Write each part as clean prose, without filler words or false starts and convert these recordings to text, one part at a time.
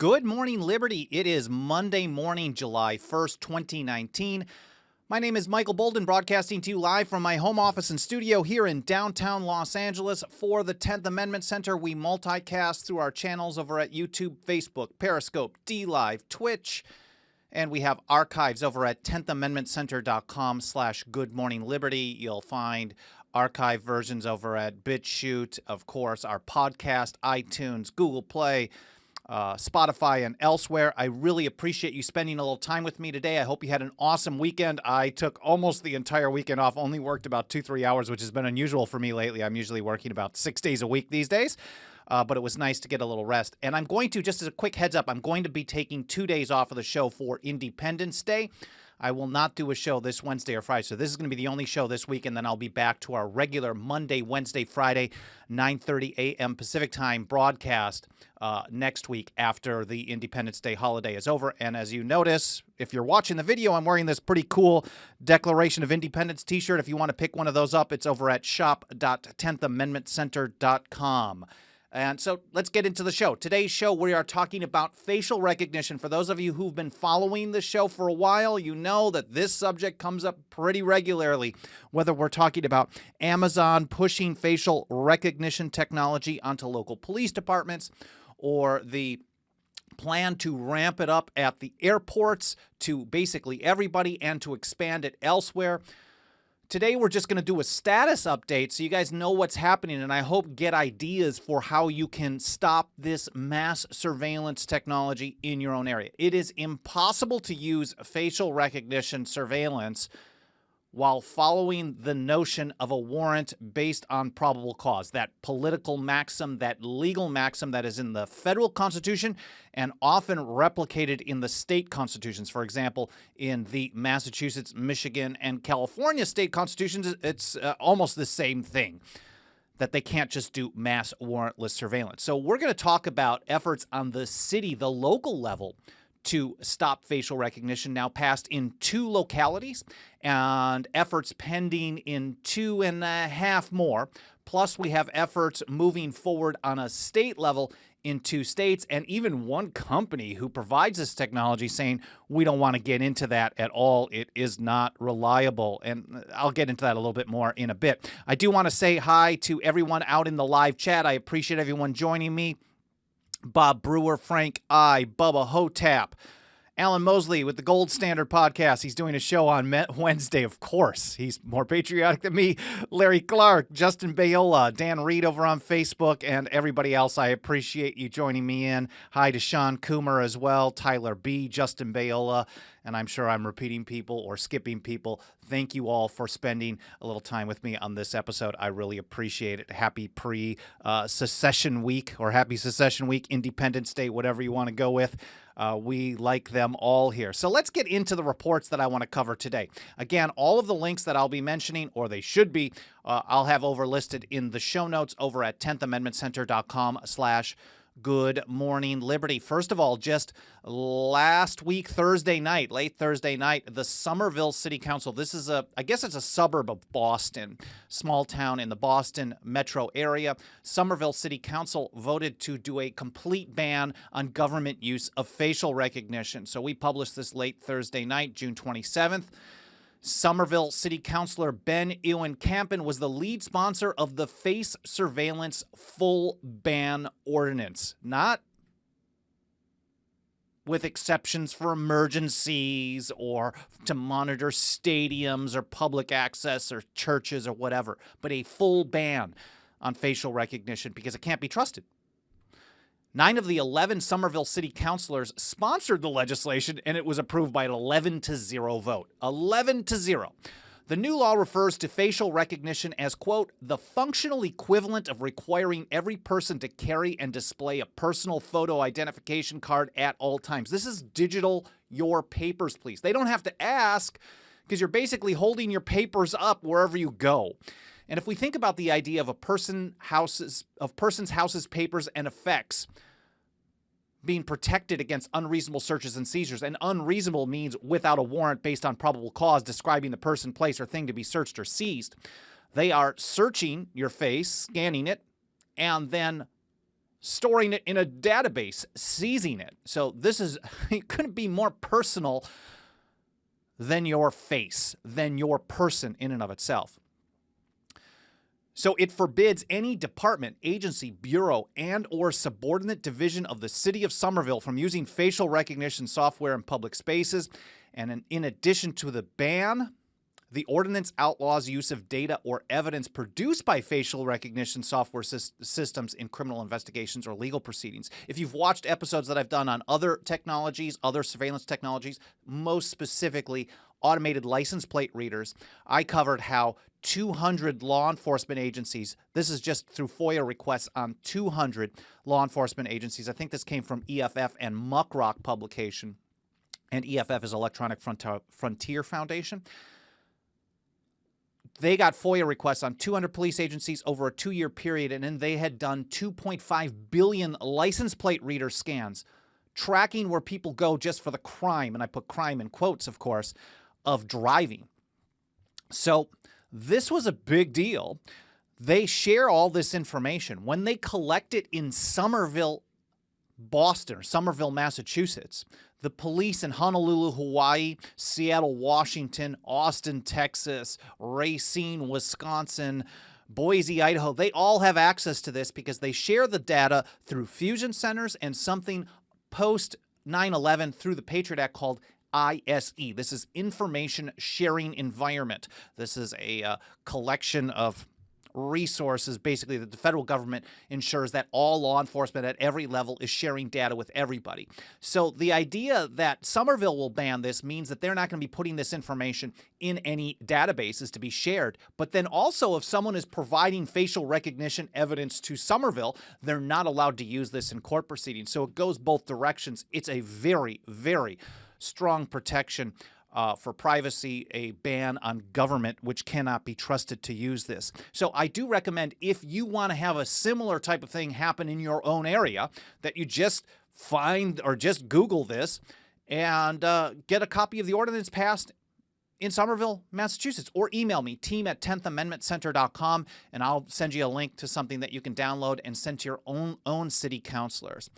Good morning, Liberty. It is Monday morning, July 1st, 2019. My name is Michael Bolden, broadcasting to you live from my home office and studio here in downtown Los Angeles for the 10th Amendment Center. We multicast through our channels over at YouTube, Facebook, Periscope, DLive, Twitch, and we have archives over at 10thamendmentcenter.com/goodmorningliberty. You'll find archive versions over at BitChute, of course, our podcast, iTunes, Google Play, Spotify, and elsewhere. I really appreciate you spending a little time with me today. I hope you had an awesome weekend. I took almost the entire weekend off, only worked about 2-3 hours, which has been unusual for me lately. I'm usually working about 6 days a week these days, but it was nice to get a little rest. And I'm going to, just as a quick heads up, I'm going to be taking 2 days off of the show for Independence Day. I will not do a show this Wednesday or Friday, so this is going to be the only show this week, and then I'll be back to our regular Monday, Wednesday, Friday, 9:30 a.m. Pacific time broadcast next week after the Independence Day holiday is over. And as you notice, if you're watching the video, I'm wearing this pretty cool Declaration of Independence t-shirt. If you want to pick one of those up, it's over at shop.10thamendmentcenter.com. And so let's get into the show. Today's show, we are talking about facial recognition. For those of you who've been following the show for a while, you know that this subject comes up pretty regularly, whether we're talking about Amazon pushing facial recognition technology onto local police departments, or the plan to ramp it up at the airports to basically everybody and to expand it elsewhere. Today, we're just going to do a status update so you guys know what's happening, and I hope get ideas for how you can stop this mass surveillance technology in your own area. It is impossible to use facial recognition surveillance while following the notion of a warrant based on probable cause, that political maxim, that legal maxim that is in the federal Constitution and often replicated in the state constitutions. For example, in the Massachusetts, Michigan, and California state constitutions, it's almost the same thing, that they can't just do mass warrantless surveillance. So we're going to talk about efforts on the city, the local level, to stop facial recognition, now passed in 2 localities, and efforts pending in 2.5 more. Plus, we have efforts moving forward on a state level in 2 states, and even one company who provides this technology saying, we don't want to get into that at all. It is not reliable. And I'll get into that a little bit more in a bit. I do want to say hi to everyone out in the live chat. I appreciate everyone joining me. Bob Brewer, Frank I, Bubba Hotap, Alan Mosley with the Gold Standard Podcast. He's doing a show on Wednesday, of course. He's more patriotic than me. Larry Clark, Justin Bayola, Dan Reed over on Facebook, and everybody else. I appreciate you joining me in. Hi to Sean Coomer as well, Tyler B., Justin Bayola, and I'm sure I'm repeating people or skipping people. Thank you all for spending a little time with me on this episode. I really appreciate it. Happy pre-secession week, or happy secession week, Independence Day, whatever you want to go with. We like them all here. So let's get into the reports that I want to cover today. Again, all of the links that I'll be mentioning, or they should be, I'll have overlisted in the show notes over at 10thamendmentcenter.com/Good Morning Liberty. First of all, just last week, Thursday night, late Thursday night, the Somerville City Council, this is I guess it's a suburb of Boston, small town in the Boston metro area. Somerville City Council voted to do a complete ban on government use of facial recognition. So we published this late Thursday night, June 27th. Somerville City Councilor Ben Ewan Campen was the lead sponsor of the face surveillance full ban ordinance, not with exceptions for emergencies or to monitor stadiums or public access or churches or whatever, but a full ban on facial recognition because it can't be trusted. 9 of the 11 Somerville City Councilors sponsored the legislation, and it was approved by an 11-0 vote. 11-0. The new law refers to facial recognition as, quote, the functional equivalent of requiring every person to carry and display a personal photo identification card at all times. This is digital your papers, please. They don't have to ask because you're basically holding your papers up wherever you go. And if we think about the idea of person's houses, papers, and effects being protected against unreasonable searches and seizures, and unreasonable means without a warrant based on probable cause describing the person, place, or thing to be searched or seized. They are searching your face, scanning it, and then storing it in a database, seizing it. So this is, it couldn't be more personal than your face, than your person in and of itself. So it forbids any department, agency, bureau, and or subordinate division of the city of Somerville from using facial recognition software in public spaces. And in addition to the ban, the ordinance outlaws use of data or evidence produced by facial recognition software systems in criminal investigations or legal proceedings. If you've watched episodes that I've done on other technologies, other surveillance technologies, most specifically automated license plate readers, I covered how 200 law enforcement agencies, this is just through FOIA requests on 200 law enforcement agencies. I think this came from EFF and Muckrock publication, and EFF is Electronic Frontier Foundation. They got FOIA requests on 200 police agencies over a 2-year period, and then they had done 2.5 billion license plate reader scans, tracking where people go just for the crime, and I put crime in quotes, of course, of driving. So this was a big deal. They share all this information. When they collect it in Somerville, Boston, or Somerville, Massachusetts, the police in Honolulu, Hawaii, Seattle, Washington, Austin, Texas, Racine, Wisconsin, Boise, Idaho, they all have access to this because they share the data through fusion centers and something post 9/11 through the Patriot Act called ISE. This is Information Sharing Environment. This is a collection of resources, basically, that the federal government ensures that all law enforcement at every level is sharing data with everybody. So the idea that Somerville will ban this means that they're not going to be putting this information in any databases to be shared. But then also, if someone is providing facial recognition evidence to Somerville, they're not allowed to use this in court proceedings. So it goes both directions. It's a very, very strong protection for privacy, a ban on government, which cannot be trusted to use this. So I do recommend, if you want to have a similar type of thing happen in your own area, that you just find or just Google this and get a copy of the ordinance passed in Somerville, Massachusetts, or email me, team@10thamendmentcenter.com, and I'll send you a link to something that you can download and send to your own city councilors.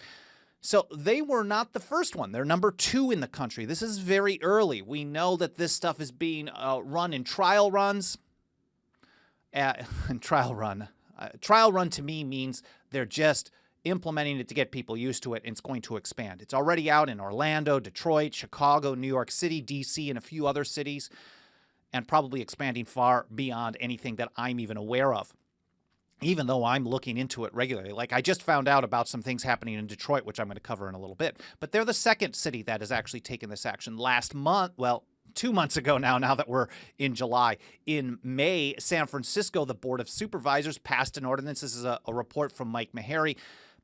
So they were not the first one. They're number 2 in the country. This is very early. We know that this stuff is being run in trial runs. Trial run to me means they're just implementing it to get people used to it, and it's going to expand. It's already out in Orlando, Detroit, Chicago, New York City, D.C., and a few other cities, and probably expanding far beyond anything that I'm even aware of, even though I'm looking into it regularly. Like, I just found out about some things happening in Detroit, which I'm going to cover in a little bit. But they're the second city that has actually taken this action. Last month, well, 2 months ago now that we're in July, in May, San Francisco, the Board of Supervisors passed an ordinance. This is a report from Mike Meharry.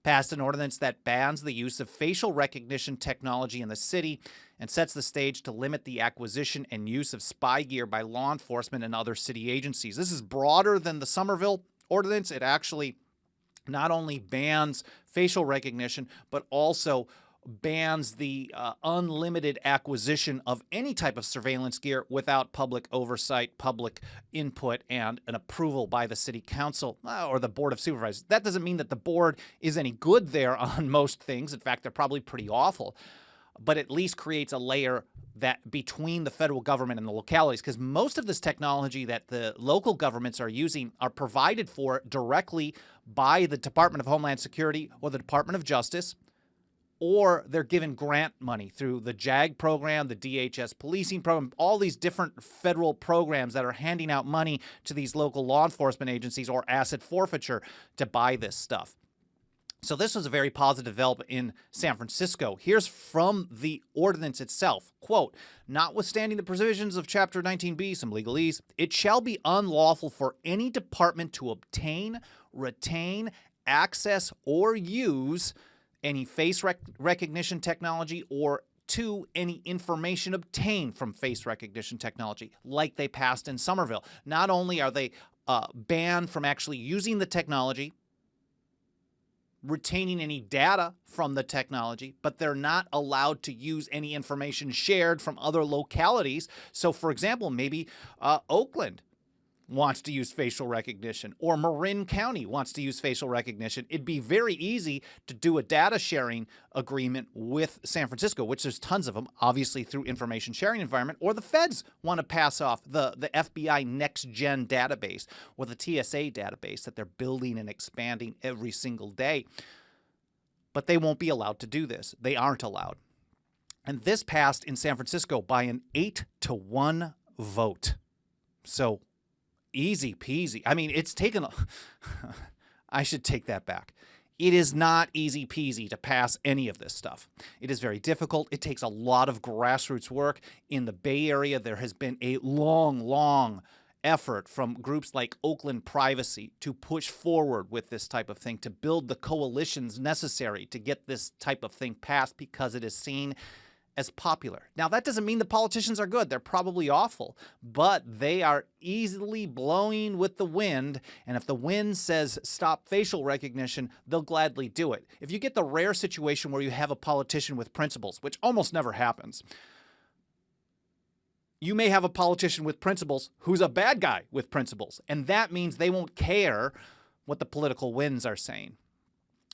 Passed an ordinance that bans the use of facial recognition technology in the city and sets the stage to limit the acquisition and use of spy gear by law enforcement and other city agencies. This is broader than the Somerville ordinance. It actually not only bans facial recognition, but also bans the unlimited acquisition of any type of surveillance gear without public oversight, public input, and an approval by the city council or the board of supervisors. That doesn't mean that the board is any good there on most things. In fact, they're probably pretty awful, but at least creates a layer that between the federal government and the localities, because most of this technology that the local governments are using are provided for directly by the Department of Homeland Security or the Department of Justice, or they're given grant money through the JAG program, the DHS policing program, all these different federal programs that are handing out money to these local law enforcement agencies or asset forfeiture to buy this stuff. So this was a very positive development in San Francisco. Here's from the ordinance itself. Quote, notwithstanding the provisions of Chapter 19B, some legalese, it shall be unlawful for any department to obtain, retain, access, or use any face recognition technology or any information obtained from face recognition technology, like they passed in Somerville. Not only are they banned from actually using the technology, retaining any data from the technology, but they're not allowed to use any information shared from other localities. So, for example, maybe Oakland wants to use facial recognition, or Marin County wants to use facial recognition. It'd be very easy to do a data sharing agreement with San Francisco, which there's tons of them, obviously through information sharing environment, or the feds want to pass off the FBI next-gen database or the TSA database that they're building and expanding every single day. But they won't be allowed to do this. They aren't allowed. And this passed in San Francisco by an 8-1 vote. So easy peasy. I mean, it's taken I should take that back. It is not easy peasy to pass any of this stuff. It is very difficult. It takes a lot of grassroots work. In the Bay Area, there has been a long effort from groups like Oakland Privacy to push forward with this type of thing, to build the coalitions necessary to get this type of thing passed because it is seen as popular. Now, that doesn't mean the politicians are good. They're probably awful, but they are easily blowing with the wind, and if the wind says stop facial recognition, they'll gladly do it. If you get the rare situation where you have a politician with principles, which almost never happens, you may have a politician with principles who's a bad guy with principles, and that means they won't care what the political winds are saying.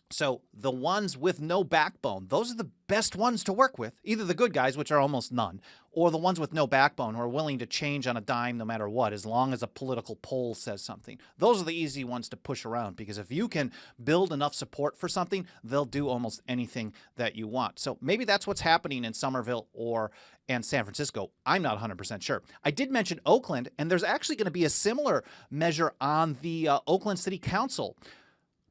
So the ones with no backbone, those are the best ones to work with, either the good guys, which are almost none, or the ones with no backbone who are willing to change on a dime no matter what, as long as a political poll says something. Those are the easy ones to push around, because if you can build enough support for something, they'll do almost anything that you want. So maybe that's what's happening in Somerville and San Francisco. I'm not 100% sure. I did mention Oakland, and there's actually going to be a similar measure on the Oakland City Council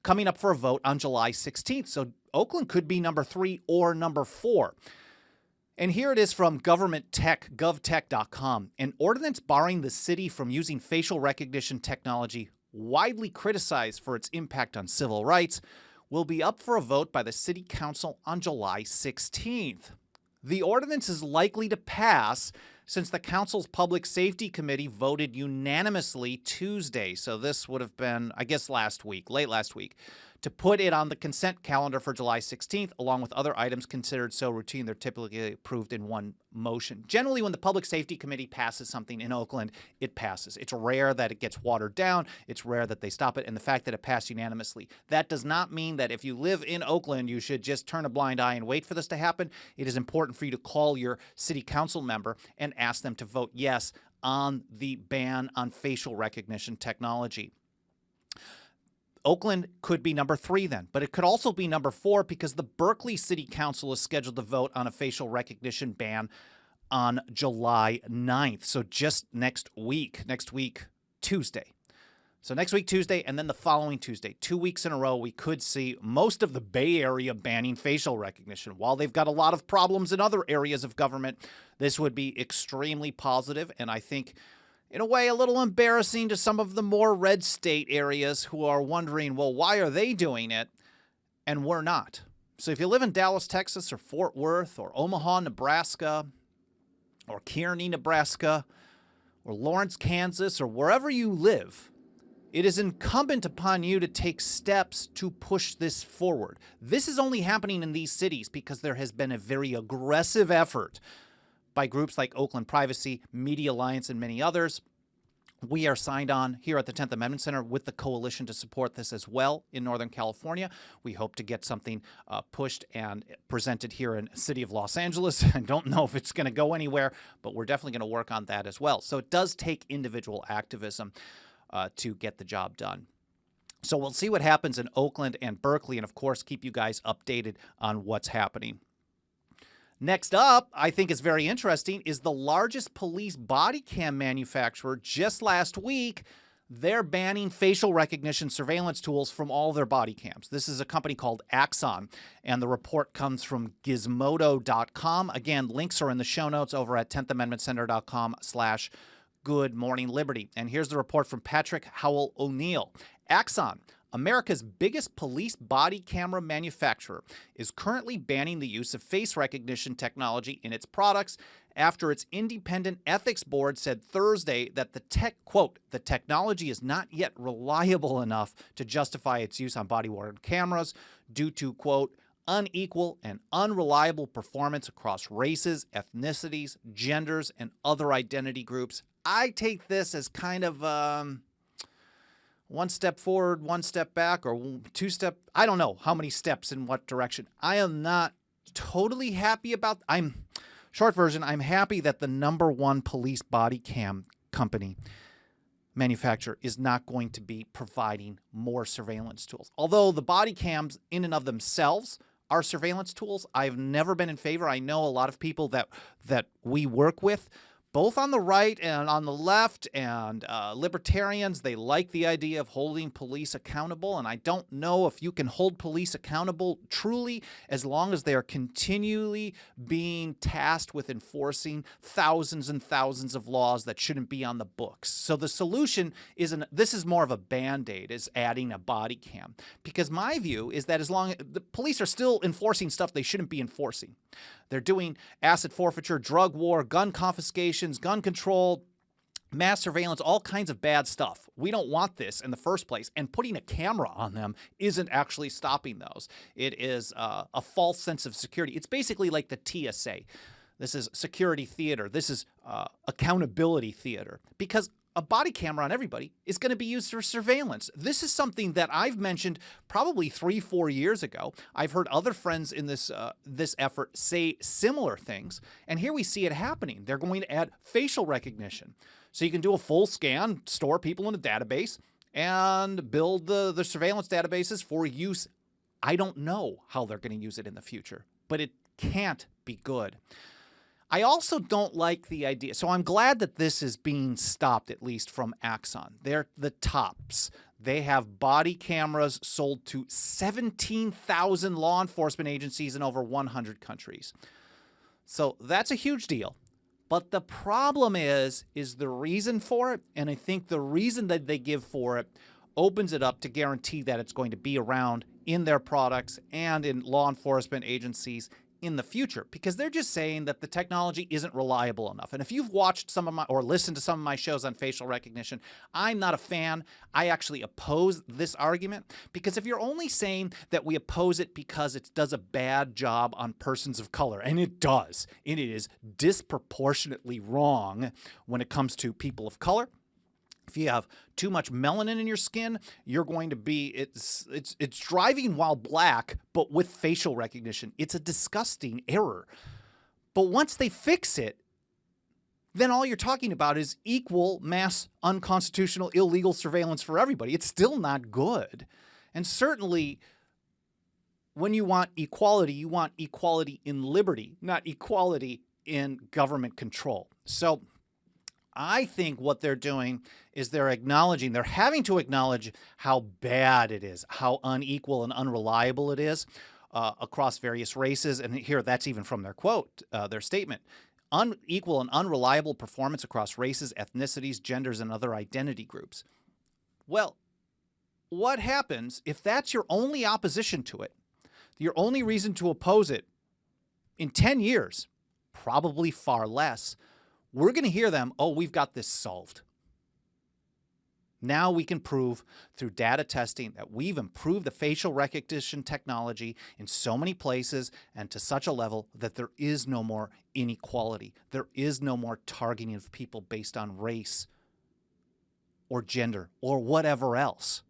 coming up for a vote on July 16th. So Oakland could be number 3 or number 4. And here it is from govtech.com. An ordinance barring the city from using facial recognition technology, widely criticized for its impact on civil rights, will be up for a vote by the City Council on July 16th. The ordinance is likely to pass since the council's Public Safety Committee voted unanimously Tuesday. So this would have been, I guess, late last week, to put it on the consent calendar for July 16th, along with other items considered so routine they're typically approved in one motion. Generally, when the Public Safety Committee passes something in Oakland, it passes. It's rare that it gets watered down. It's rare that they stop it. And the fact that it passed unanimously, that does not mean that if you live in Oakland, you should just turn a blind eye and wait for this to happen. It is important for you to call your city council member and ask them to vote yes on the ban on facial recognition technology. Oakland could be number 3 then, but it could also be number 4 because the Berkeley City Council is scheduled to vote on a facial recognition ban on July 9th. So just next week, Tuesday. So next week, Tuesday, and then the following Tuesday, 2 weeks in a row, we could see most of the Bay Area banning facial recognition. While they've got a lot of problems in other areas of government, this would be extremely positive, and I think in a way, a little embarrassing to some of the more red state areas who are wondering, well, why are they doing it and we're not? So if you live in Dallas, Texas, or Fort Worth, or Omaha, Nebraska, or Kearney, Nebraska, or Lawrence, Kansas, or wherever you live, it is incumbent upon you to take steps to push this forward. This is only happening in these cities because there has been a very aggressive effort by groups like Oakland Privacy, Media Alliance, and many others. We are signed on here at the 10th Amendment Center with the coalition to support this as well in Northern California. We hope to get something pushed and presented here in the city of Los Angeles. I don't know if it's going to go anywhere, but we're definitely going to work on that as well. So it does take individual activism to get the job done. So we'll see what happens in Oakland and Berkeley, and of course, keep you guys updated on what's happening. Next up, I think is very interesting, is the largest police body cam manufacturer just last week. They're banning facial recognition surveillance tools from all their body cams. This is a company called Axon, and the report comes from gizmodo.com. Again, links are in the show notes over at 10thamendmentcenter.com/goodmorningliberty. And here's the report from Patrick Howell O'Neill. Axon, America's biggest police body camera manufacturer, is currently banning the use of face recognition technology in its products after its independent ethics board said Thursday that the technology is not yet reliable enough to justify its use on body-worn cameras due to, quote, unequal and unreliable performance across races, ethnicities, genders, and other identity groups. I take this as kind of one step forward, one step back, or two step. I don't know how many steps in what direction. I am not totally happy about. Short version, I'm happy that the number one police body cam company manufacturer is not going to be providing more surveillance tools. Although the body cams in and of themselves are surveillance tools, I've never been in favor. I know a lot of people that we work with, both on the right and on the left, and libertarians, they like the idea of holding police accountable. And I don't know if you can hold police accountable truly as long as they are continually being tasked with enforcing thousands and thousands of laws that shouldn't be on the books. So the solution this is more of a Band-Aid, is adding a body cam. Because my view is that as long as the police are still enforcing stuff they shouldn't be enforcing. They're doing asset forfeiture, drug war, gun confiscations, gun control, mass surveillance, all kinds of bad stuff. We don't want this in the first place, and putting a camera on them isn't actually stopping those. It is a false sense of security. It's basically like the TSA. This is security theater. This is accountability theater, because a body camera on everybody is going to be used for surveillance. This is something that I've mentioned probably 3-4 years ago. I've heard other friends in this effort say similar things, and here we see it happening. They're going to add facial recognition. So you can do a full scan, store people in a database, and build the surveillance databases for use. I don't know how they're going to use it in the future, but it can't be good. I also don't like the idea. So I'm glad that this is being stopped, at least from Axon. They're the tops. They have body cameras sold to 17,000 law enforcement agencies in over 100 countries. So that's a huge deal. But the problem is the reason for it, and I think the reason that they give for it opens it up to guarantee that it's going to be around in their products and in law enforcement agencies in the future, because they're just saying that the technology isn't reliable enough. And if you've watched some of my or listened to some of my shows on facial recognition, I'm not a fan. I actually oppose this argument, because if you're only saying that we oppose it because it does a bad job on persons of color, and it does, and it is disproportionately wrong when it comes to people of color. If you have too much melanin in your skin, you're going to be, it's driving while black, but with facial recognition. It's a disgusting error. But once they fix it, then all you're talking about is equal mass unconstitutional illegal surveillance for everybody. It's still not good. And certainly when you want equality in liberty, not equality in government control. So I think what they're doing is they're having to acknowledge how bad it is, how unequal and unreliable it is across various races. And here, that's even from their quote, their statement. Unequal and unreliable performance across races, ethnicities, genders, and other identity groups. Well, what happens if that's your only opposition to it, your only reason to oppose it? In 10 years, probably far less, we're going to hear them, oh, we've got this solved. Now we can prove through data testing that we've improved the facial recognition technology in so many places and to such a level that there is no more inequality. There is no more targeting of people based on race or gender or whatever else.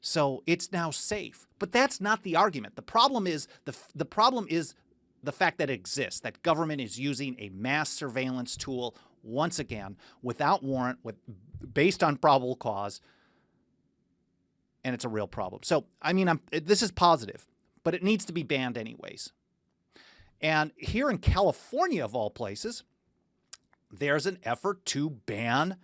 So it's now safe. But that's not the argument. The problem is the fact that it exists, that government is using a mass surveillance tool once again without warrant, based on probable cause, and it's a real problem. So, I mean, this is positive, but it needs to be banned anyways. And here in California, of all places, there's an effort to ban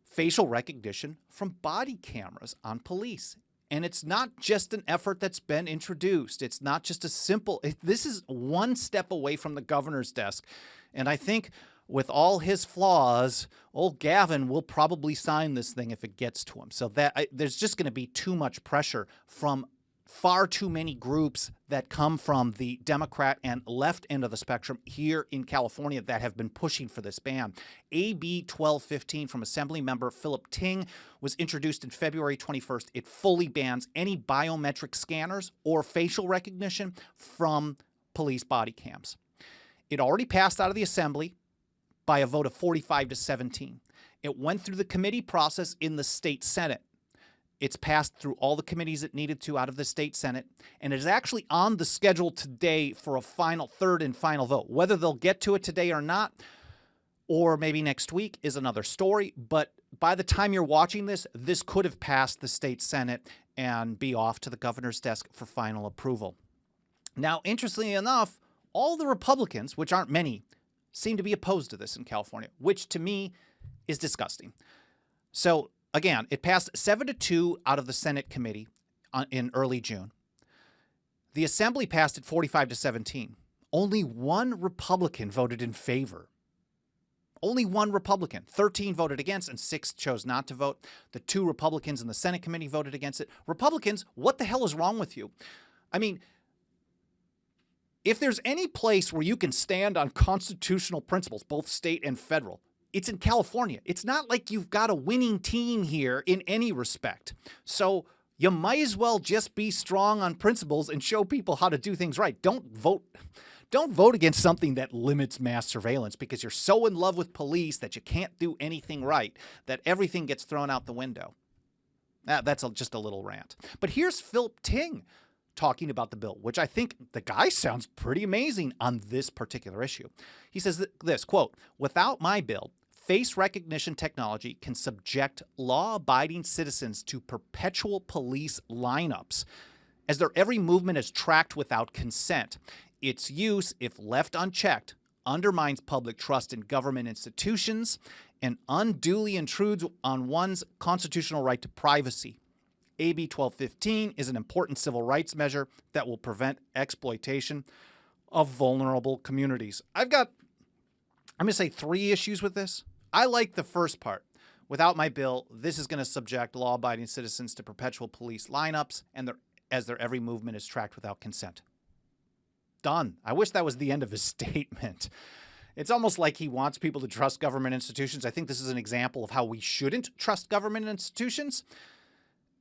facial recognition from body cameras on police. And it's not just an effort that's been introduced. It's not just a simple, this is one step away from the governor's desk. And I think with all his flaws, old Gavin will probably sign this thing if it gets to him. So there's just going to be too much pressure from far too many groups that come from the Democrat and left end of the spectrum here in California that have been pushing for this ban. AB 1215 from Assemblymember Philip Ting was introduced in February 21st. It fully bans any biometric scanners or facial recognition from police body cams. It already passed out of the Assembly by a vote of 45-17. It went through the committee process in the state Senate. It's passed through all the committees it needed to out of the state Senate, and it is actually on the schedule today for a third and final vote. Whether they'll get to it today or not, or maybe next week, is another story. But by the time you're watching this, this could have passed the state Senate and be off to the governor's desk for final approval. Now, interestingly enough, all the Republicans, which aren't many, seem to be opposed to this in California, which to me is disgusting. So again, it passed 7-2 out of the Senate committee in early June. The Assembly passed it 45-17. Only one Republican voted in favor. Only one Republican. 13 voted against and 6 chose not to vote. The 2 Republicans in the Senate committee voted against it. Republicans, what the hell is wrong with you? I mean, if there's any place where you can stand on constitutional principles, both state and federal, it's in California. It's not like you've got a winning team here in any respect. So you might as well just be strong on principles and show people how to do things right. Don't vote against something that limits mass surveillance because you're so in love with police that you can't do anything right, that everything gets thrown out the window. That's just a little rant. But here's Philip Ting talking about the bill, which I think the guy sounds pretty amazing on this particular issue. He says this, quote, "Without my bill, face recognition technology can subject law-abiding citizens to perpetual police lineups, as their every movement is tracked without consent. Its use, if left unchecked, undermines public trust in government institutions and unduly intrudes on one's constitutional right to privacy. AB 1215 is an important civil rights measure that will prevent exploitation of vulnerable communities." I'm going to say 3 issues with this. I like the first part. Without my bill, this is going to subject law-abiding citizens to perpetual police lineups and as their every movement is tracked without consent. Done. I wish that was the end of his statement. It's almost like he wants people to trust government institutions. I think this is an example of how we shouldn't trust government institutions.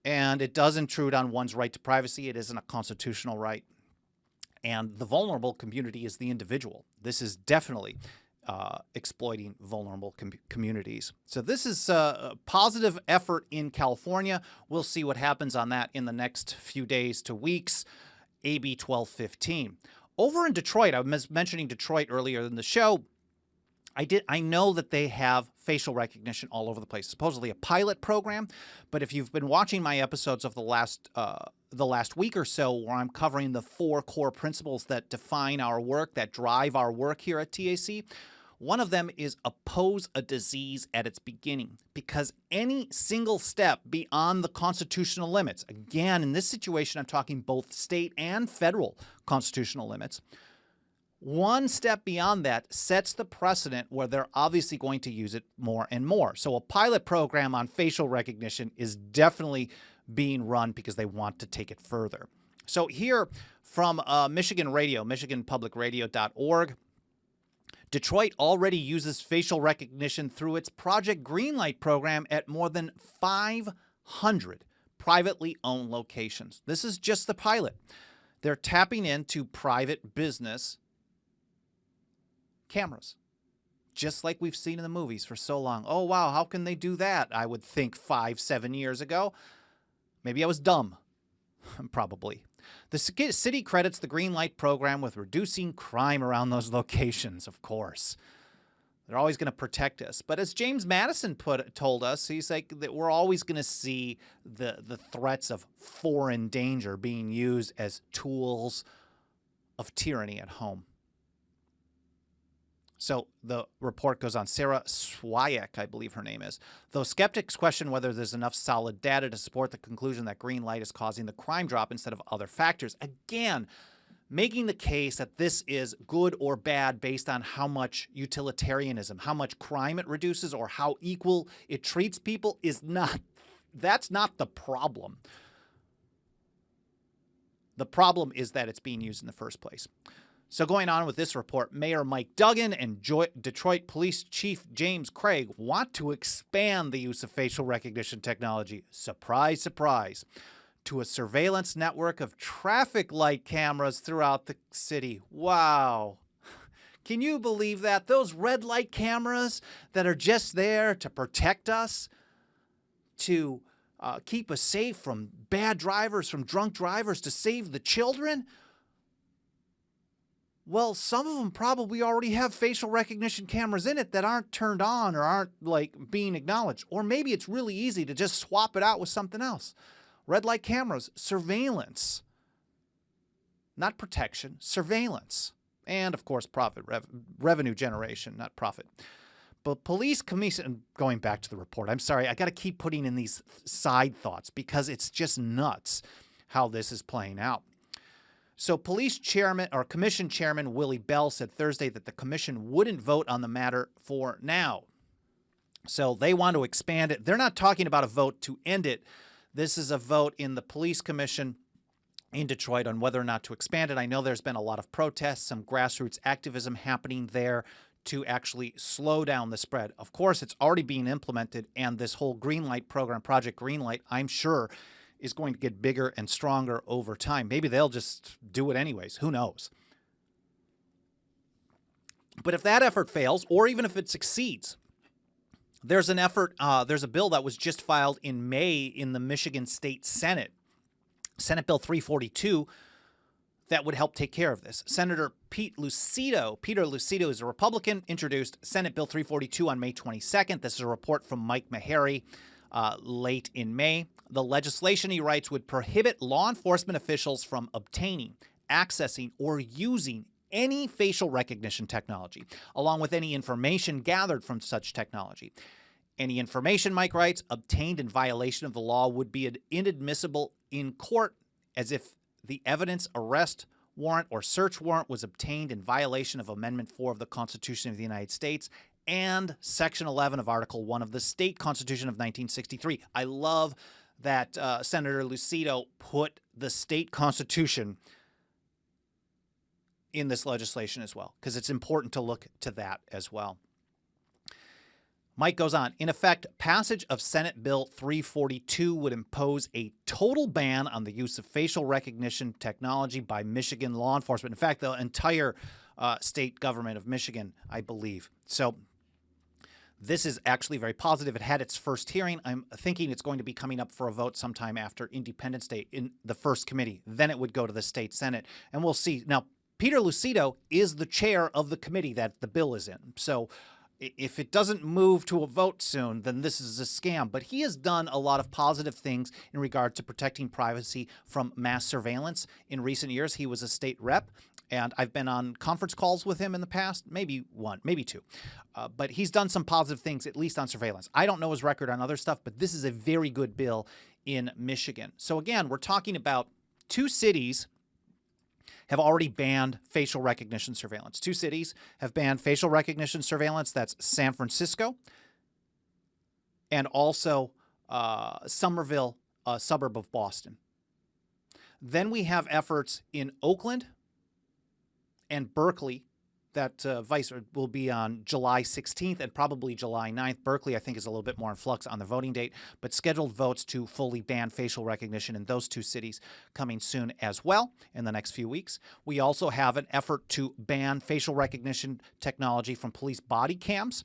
And it does intrude on one's right to privacy. It isn't a constitutional right. And the vulnerable community is the individual. This is definitely exploiting vulnerable communities. So this is a positive effort in California. We'll see what happens on that in the next few days to weeks. AB 1215. Over in Detroit, I was mentioning Detroit earlier in the show. I know that they have facial recognition all over the place, supposedly a pilot program. But if you've been watching my episodes of the last week or so, where I'm covering the 4 core principles that define our work, that drive our work here at TAC, one of them is oppose a disease at its beginning, because any single step beyond the constitutional limits, again, in this situation, I'm talking both state and federal constitutional limits, one step beyond that sets the precedent where they're obviously going to use it more and more. So a pilot program on facial recognition is definitely being run because they want to take it further. So here from Michigan Radio, michiganpublicradio.org, Detroit already uses facial recognition through its Project Greenlight program at more than 500 privately owned locations. This is just the pilot. They're tapping into private business cameras, just like we've seen in the movies for so long. Oh, wow, how can they do that? I would think 5-7 years ago. Maybe I was dumb. Probably. The city credits the Greenlight program with reducing crime around those locations, of course. They're always going to protect us. But as James Madison told us, he's like that we're always going to see the threats of foreign danger being used as tools of tyranny at home. So the report goes on. Sarah Swyek, I believe her name is. Though skeptics question whether there's enough solid data to support the conclusion that green light is causing the crime drop instead of other factors. Again, making the case that this is good or bad based on how much utilitarianism, how much crime it reduces, or how equal it treats people that's not the problem. The problem is that it's being used in the first place. So going on with this report, Mayor Mike Duggan and Detroit Police Chief James Craig want to expand the use of facial recognition technology, surprise, surprise, to a surveillance network of traffic light cameras throughout the city. Wow. Can you believe that? Those red light cameras that are just there to protect us, to keep us safe from bad drivers, from drunk drivers, to save the children? Well, some of them probably already have facial recognition cameras in it that aren't turned on or aren't like being acknowledged. Or maybe it's really easy to just swap it out with something else. Red light cameras, surveillance, not protection, surveillance. And of course, profit, revenue generation, not profit. But police commission, going back to the report, I'm sorry, I got to keep putting in these side thoughts because it's just nuts how this is playing out. So police chairman or commission chairman Willie Bell said Thursday that the commission wouldn't vote on the matter for now. So they want to expand it. They're not talking about a vote to end it. This is a vote in the police commission in Detroit on whether or not to expand it. I know there's been a lot of protests, some grassroots activism happening there to actually slow down the spread. Of course, it's already being implemented, and this whole Greenlight program, Project Greenlight, I'm sure is going to get bigger and stronger over time. Maybe they'll just do it anyways. Who knows? But if that effort fails, or even if it succeeds, there's an effort, there's a bill that was just filed in May in the Michigan State Senate, Senate Bill 342, that would help take care of this. Senator Peter Lucido is a Republican, introduced Senate Bill 342 on May 22nd. This is a report from Mike Meharry late in May. The legislation, he writes, would prohibit law enforcement officials from obtaining, accessing, or using any facial recognition technology, along with any information gathered from such technology. Any information, Mike writes, obtained in violation of the law would be inadmissible in court, as if the evidence, arrest warrant, or search warrant was obtained in violation of Amendment 4 of the Constitution of the United States and Section 11 of Article 1 of the State Constitution of 1963. I love that Senator Lucido put the state constitution in this legislation as well, because it's important to look to that as well. Mike goes on. In effect, passage of Senate Bill 342 would impose a total ban on the use of facial recognition technology by Michigan law enforcement. In fact, the entire state government of Michigan, I believe. So this is actually very positive. It had its first hearing. I'm thinking it's going to be coming up for a vote sometime after Independence Day in the first committee. Then it would go to the state Senate, and we'll see. Now, Peter Lucido is the chair of the committee that the bill is in. So if it doesn't move to a vote soon, then this is a scam. But he has done a lot of positive things in regard to protecting privacy from mass surveillance. In recent years, he was a state rep, and I've been on conference calls with him in the past, maybe one, maybe two. But he's done some positive things, at least on surveillance. I don't know his record on other stuff, but this is a very good bill in Michigan. So again, we're talking about two cities have already banned facial recognition surveillance. Two cities have banned facial recognition surveillance. That's San Francisco and also Somerville, a suburb of Boston. Then we have efforts in Oakland and Berkeley that will be on July 16th and probably July 9th. Berkeley, I think, is a little bit more in flux on the voting date, but scheduled votes to fully ban facial recognition in those two cities coming soon as well in the next few weeks. We also have an effort to ban facial recognition technology from police body cams.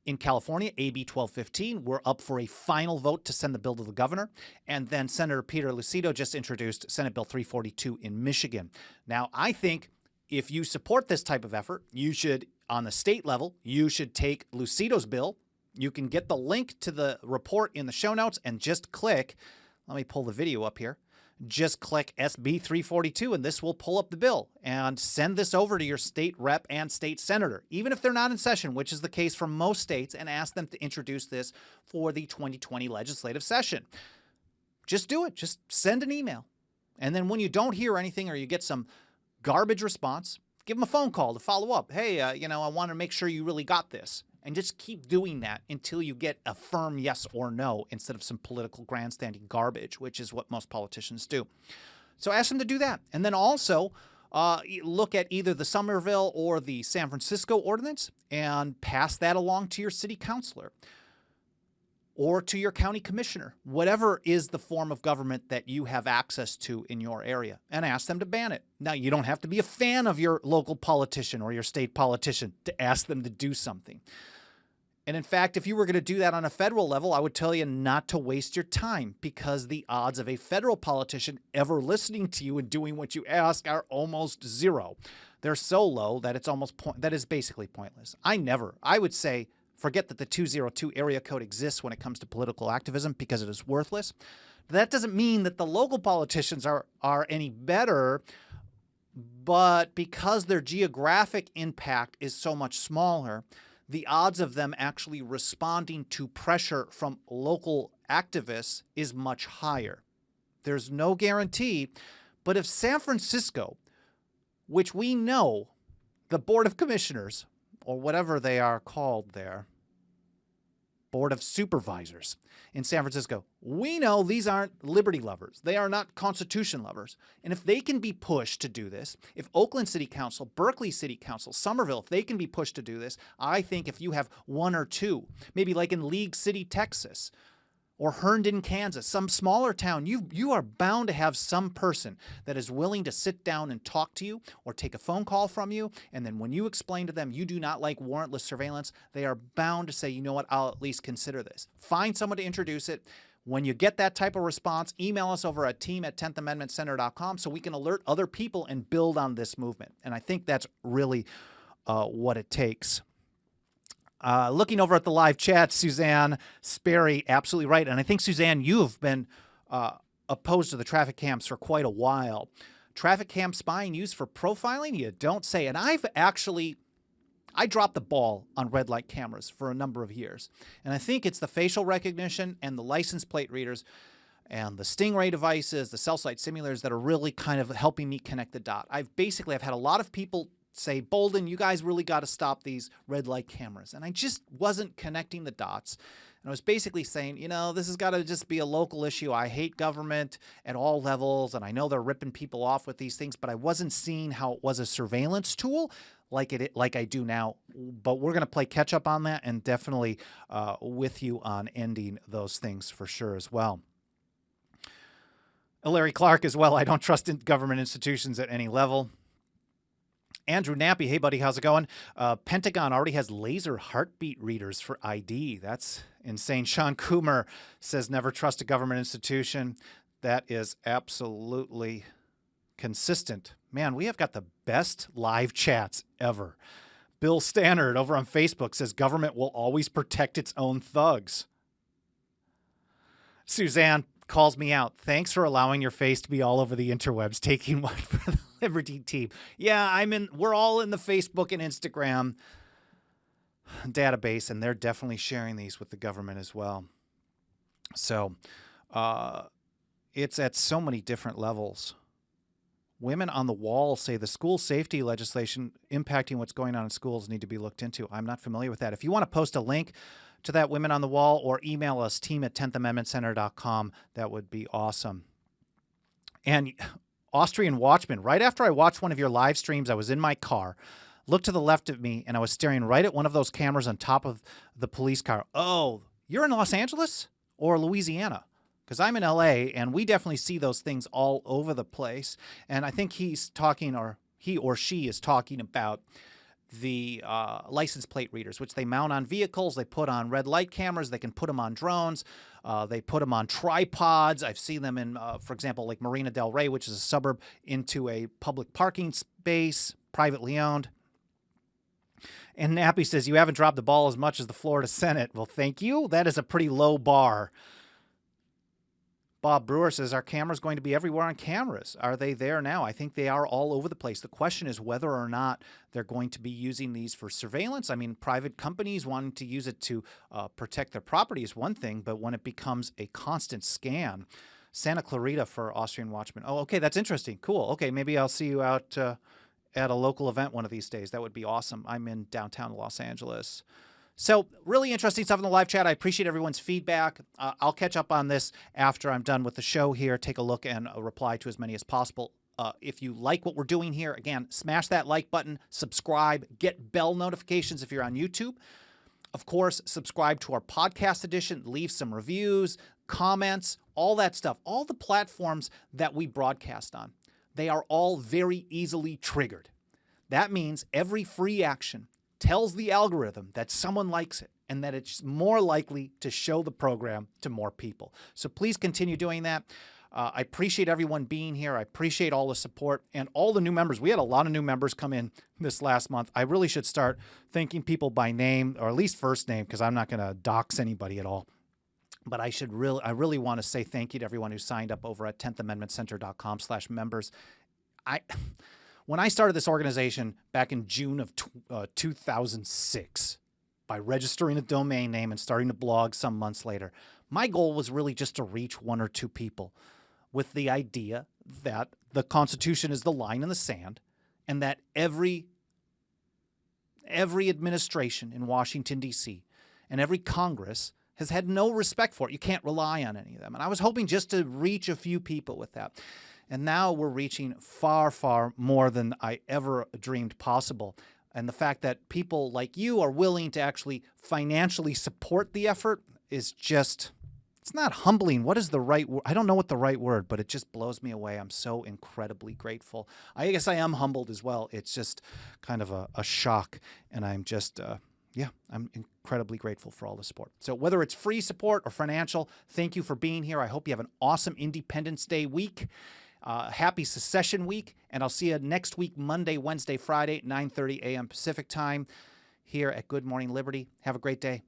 In California, AB 1215, we're up for a final vote to send the bill to the governor. And then Senator Peter Lucido just introduced Senate Bill 342 in Michigan. Now, I think if you support this type of effort, you should, on the state level, you should take Lucido's bill. You can get the link to the report in the show notes and just click, let me pull the video up here, just click SB 342 and this will pull up the bill and send this over to your state rep and state senator, even if they're not in session, which is the case for most states, and ask them to introduce this for the 2020 legislative session. Just do it. Just send an email. And then when you don't hear anything or you get some garbage response, give them a phone call to follow up. Hey, I want to make sure you really got this. And just keep doing that until you get a firm yes or no instead of some political grandstanding garbage, which is what most politicians do. So ask them to do that. And then also look at either the Somerville or the San Francisco ordinance and pass that along to your city councilor. or to your county commissioner, whatever is the form of government that you have access to in your area, and ask them to ban it. Now, you don't have to be a fan of your local politician or your state politician to ask them to do something. And in fact, if you were going to do that on a federal level, I would tell you not to waste your time, because the odds of a federal politician ever listening to you and doing what you ask are almost zero. They're so low that it's almost that is basically pointless. I would say, forget that the 202 area code exists when it comes to political activism, because it is worthless. That doesn't mean that the local politicians are any better, but because their geographic impact is so much smaller, the odds of them actually responding to pressure from local activists is much higher. There's no guarantee, but if San Francisco, which we know the Board of Commissioners, or whatever they are called there, Board of Supervisors in San Francisco, we know these aren't liberty lovers. They are not Constitution lovers. And if they can be pushed to do this, if Oakland City Council, Berkeley City Council, Somerville, if they can be pushed to do this, I think if you have one or two, maybe like in League City, Texas, or Herndon, Kansas, some smaller town, you are bound to have some person that is willing to sit down and talk to you or take a phone call from you. And then when you explain to them you do not like warrantless surveillance, they are bound to say, you know what, I'll at least consider this. Find someone to introduce it. When you get that type of response, email us over at team@10thamendmentcenter.com so we can alert other people and build on this movement. And I think that's really what it takes. Looking over at the live chat, Suzanne Sperry, absolutely right. And I think, Suzanne, you have been opposed to the traffic cams for quite a while. Traffic cam spying used for profiling? You don't say. And I dropped the ball on red light cameras for a number of years. And I think it's the facial recognition and the license plate readers and the Stingray devices, the cell site simulators that are really kind of helping me connect the dot. I've had a lot of people say, Bolden, you guys really got to stop these red light cameras. And I just wasn't connecting the dots. And I was basically saying, this has got to just be a local issue. I hate government at all levels, and I know they're ripping people off with these things, but I wasn't seeing how it was a surveillance tool like I do now. But we're going to play catch up on that, and definitely with you on ending those things for sure as well. Larry Clark as well. I don't trust in government institutions at any level. Andrew Nappy, hey buddy, how's it going? Pentagon already has laser heartbeat readers for ID. That's insane. Sean Coomer says never trust a government institution. That is absolutely consistent. Man, we have got the best live chats ever. Bill Stannard over on Facebook says government will always protect its own thugs. Suzanne calls me out. Thanks for allowing your face to be all over the interwebs, taking one for the Liberty team. Yeah, we're all in the Facebook and Instagram database, and they're definitely sharing these with the government as well. So it's at so many different levels. Women on the Wall say the school safety legislation impacting what's going on in schools need to be looked into. I'm not familiar with that. If you want to post a link to that Women on the Wall, or email us, team@10thamendmentcenter.com, that would be awesome. And Austrian Watchman, right after I watched one of your live streams, I was in my car, looked to the left of me, and I was staring right at one of those cameras on top of the police car. Oh, you're in Los Angeles or Louisiana? Because I'm in LA, and we definitely see those things all over the place. And I think he or she is talking about the license plate readers, which they mount on vehicles. They put on red light cameras. They can put them on drones. They put them on tripods. I've seen them in, for example, like Marina Del Rey, which is a suburb, into a public parking space, privately owned. And Nappy says, you haven't dropped the ball as much as the Florida Senate. Well, thank you. That is a pretty low bar. Bob Brewer says, are cameras going to be everywhere on cameras? Are they there now? I think they are all over the place. The question is whether or not they're going to be using these for surveillance. I mean, private companies wanting to use it to protect their property is one thing, but when it becomes a constant scan, Santa Clarita for Austrian Watchman. Oh, okay, that's interesting. Cool. Okay, maybe I'll see you out at a local event one of these days. That would be awesome. I'm in downtown Los Angeles. So really interesting stuff in the live chat. I appreciate everyone's feedback. I'll catch up on this after I'm done with the show here. Take a look and reply to as many as possible. If you like what we're doing here, again, smash that like button, subscribe, get bell notifications if you're on YouTube. Of course, subscribe to our podcast edition, leave some reviews, comments, all that stuff, all the platforms that we broadcast on. They are all very easily triggered. That means every free action tells the algorithm that someone likes it and that it's more likely to show the program to more people. So please continue doing that. I appreciate everyone being here. I appreciate all the support and all the new members. We had a lot of new members come in this last month. I really should start thanking people by name, or at least first name, because I'm not going to dox anybody at all. But I really want to say thank you to everyone who signed up over at 10thamendmentcenter.com/members. When I started this organization back in June of 2006, by registering a domain name and starting to blog some months later, my goal was really just to reach one or two people with the idea that the Constitution is the line in the sand and that every administration in Washington, D.C., and every Congress has had no respect for it. You can't rely on any of them. And I was hoping just to reach a few people with that. And now we're reaching far, far more than I ever dreamed possible. And the fact that people like you are willing to actually financially support the effort is just, it's not humbling. What is the right word? I don't know what the right word, but it just blows me away. I'm so incredibly grateful. I guess I am humbled as well. It's just kind of a shock. And I'm just, I'm incredibly grateful for all the support. So whether it's free support or financial, thank you for being here. I hope you have an awesome Independence Day week. Happy Secession Week, and I'll see you next week, Monday, Wednesday, Friday, 9:30 a.m. Pacific time here at Good Morning Liberty. Have a great day.